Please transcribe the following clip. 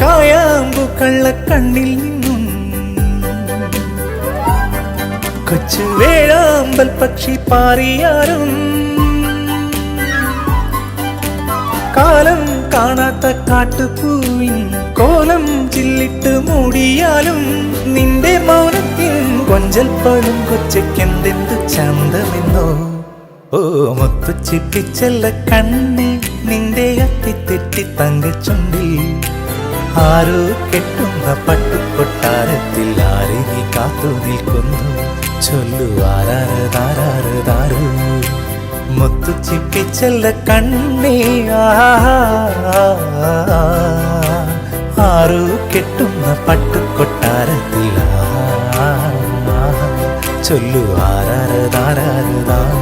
കായാമ്പു കള്ളക്കണ്ണിൽ നിന്നും കൊച്ചു വേഴാമ്പൽ പക്ഷി പാറിയാലും കാലം കാണാത്ത കാട്ടുപൂവിൻ കോലം ചില്ലിട്ട് മൂടിയാലും നിന്റെ മൗനത്തിൽ കൊഞ്ചൽ പോലും കൊച്ചയ്ക്കെന്തെന്തു ചന്തമെന്നോ. ഓ മുത്തുച്ചിപ്പിച്ചല്ല കണ്ണേ നിന്റെ അത്തിത്തെറ്റി തങ്കച്ചുണ്ടിൽ ആരോ കെട്ടുന്ന പട്ടുകൊട്ടാരത്തിൽ ആരെ നീ കാത്തു നിൽക്കുന്നു ചൊല്ലു ആരാരതാരാരതാരോ. മുത്തുച്ചിപ്പിച്ചല്ല കണ്ണേ ആരോ കെട്ടുന്ന പട്ടുകൊട്ടാരത്തിൽ ചൊല്ലു ആരാരതാരാരതാരോ.